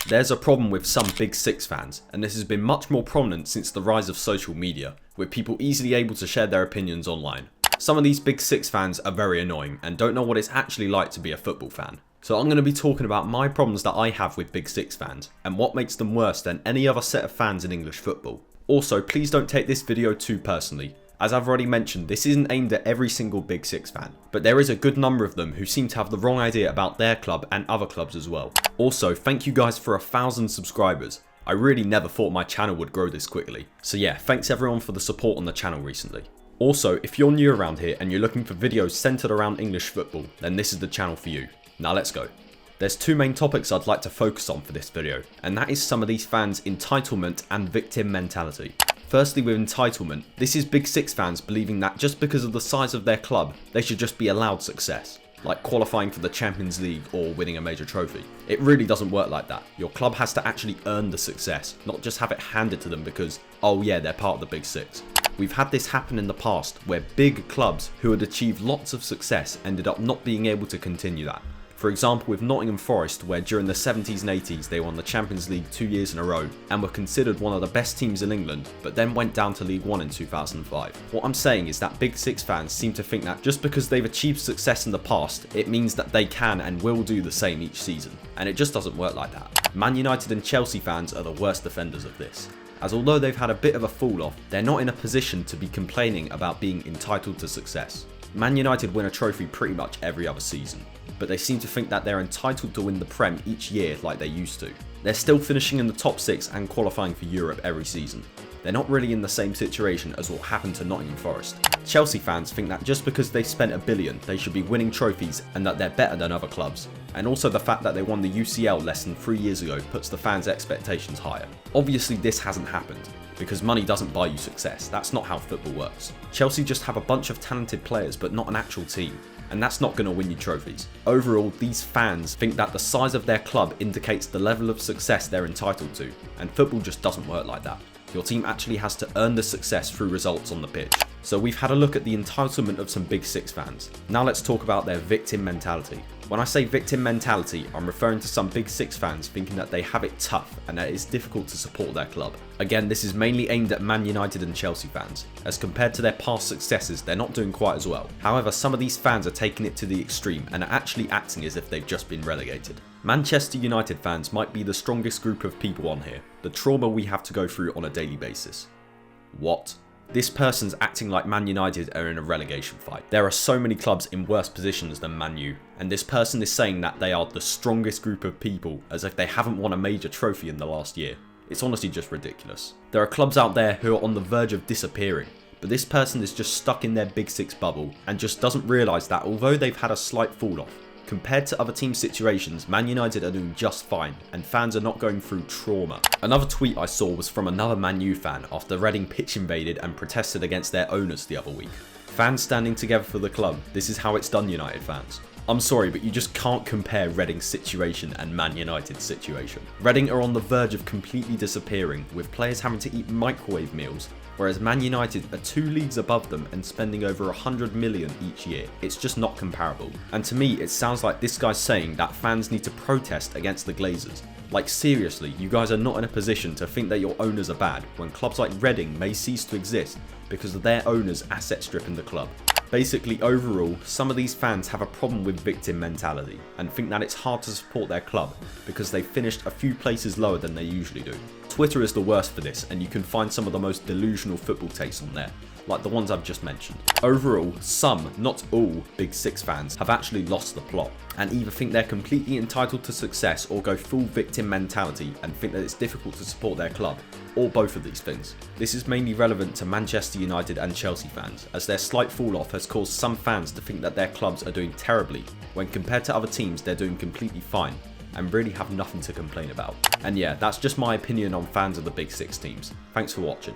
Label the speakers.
Speaker 1: There's a problem with some Big Six fans, and this has been much more prominent since the rise of social media, with people easily able to share their opinions online. Some of these Big Six fans are very annoying and don't know what it's actually like to be a football fan. So I'm going to be talking about my problems that I have with Big Six fans, and what makes them worse than any other set of fans in English football. Also, please don't take this video too personally. As I've already mentioned, this isn't aimed at every single Big Six fan, but there is a good number of them who seem to have the wrong idea about their club and other clubs as well. Also, thank you guys for 1,000 subscribers. I really never thought my channel would grow this quickly. So yeah, thanks everyone for the support on the channel recently. Also, if you're new around here and you're looking for videos centered around English football, then this is the channel for you. Now let's go. There's two main topics I'd like to focus on for this video, and that is some of these fans' entitlement and victim mentality. Firstly, with entitlement, this is Big Six fans believing that just because of the size of their club, they should just be allowed success, like qualifying for the Champions League or winning a major trophy. It really doesn't work like that. Your club has to actually earn the success, not just have it handed to them because, oh yeah, they're part of the Big Six. We've had this happen in the past, where big clubs who had achieved lots of success ended up not being able to continue that. For example, with Nottingham Forest, where during the 70s and 80s they won the Champions League 2 years in a row and were considered one of the best teams in England, but then went down to League One in 2005. What I'm saying is that Big Six fans seem to think that just because they've achieved success in the past, it means that they can and will do the same each season. And it just doesn't work like that. Man United and Chelsea fans are the worst defenders of this, as although they've had a bit of a fall off, they're not in a position to be complaining about being entitled to success. Man United win a trophy pretty much every other season, but they seem to think that they're entitled to win the Prem each year like they used to. They're still finishing in the top 6 and qualifying for Europe every season. They're not really in the same situation as what happened to Nottingham Forest. Chelsea fans think that just because they spent $1 billion, they should be winning trophies and that they're better than other clubs. And also the fact that they won the UCL less than 3 years ago puts the fans' expectations higher. Obviously this hasn't happened, because money doesn't buy you success. That's not how football works. Chelsea just have a bunch of talented players but not an actual team, and that's not going to win you trophies. Overall, these fans think that the size of their club indicates the level of success they're entitled to, and football just doesn't work like that. Your team actually has to earn the success through results on the pitch. So we've had a look at the entitlement of some Big Six fans. Now let's talk about their victim mentality. When I say victim mentality, I'm referring to some Big Six fans thinking that they have it tough and that it's difficult to support their club. Again, this is mainly aimed at Man United and Chelsea fans, as compared to their past successes, they're not doing quite as well. However, some of these fans are taking it to the extreme and are actually acting as if they've just been relegated. Manchester United fans might be the strongest group of people on here. The trauma we have to go through on a daily basis. What? This person's acting like Man United are in a relegation fight. There are so many clubs in worse positions than Man U, and this person is saying that they are the strongest group of people as if they haven't won a major trophy in the last year. It's honestly just ridiculous. There are clubs out there who are on the verge of disappearing, but this person is just stuck in their Big Six bubble and just doesn't realise that although they've had a slight fall off, compared to other team situations, Man United are doing just fine, and fans are not going through trauma. Another tweet I saw was from another Man U fan after Reading pitch invaded and protested against their owners the other week. Fans standing together for the club, this is how it's done, United fans. I'm sorry, but you just can't compare Reading's situation and Man United's situation. Reading are on the verge of completely disappearing, with players having to eat microwave meals, whereas Man United are 2 leagues above them and spending over 100 million each year. It's just not comparable. And to me, it sounds like this guy's saying that fans need to protest against the Glazers. Like seriously, you guys are not in a position to think that your owners are bad, when clubs like Reading may cease to exist because of their owners asset stripping the club. Basically, overall, some of these fans have a problem with victim mentality and think that it's hard to support their club because they finished a few places lower than they usually do. Twitter is the worst for this, and you can find some of the most delusional football takes on there, like the ones I've just mentioned. Overall, some, not all, Big Six fans have actually lost the plot and either think they're completely entitled to success or go full victim mentality and think that it's difficult to support their club, or both of these things. This is mainly relevant to Manchester United and Chelsea fans, as their slight fall off has caused some fans to think that their clubs are doing terribly, when compared to other teams they're doing completely fine and really have nothing to complain about. And yeah, that's just my opinion on fans of the Big Six teams. Thanks for watching.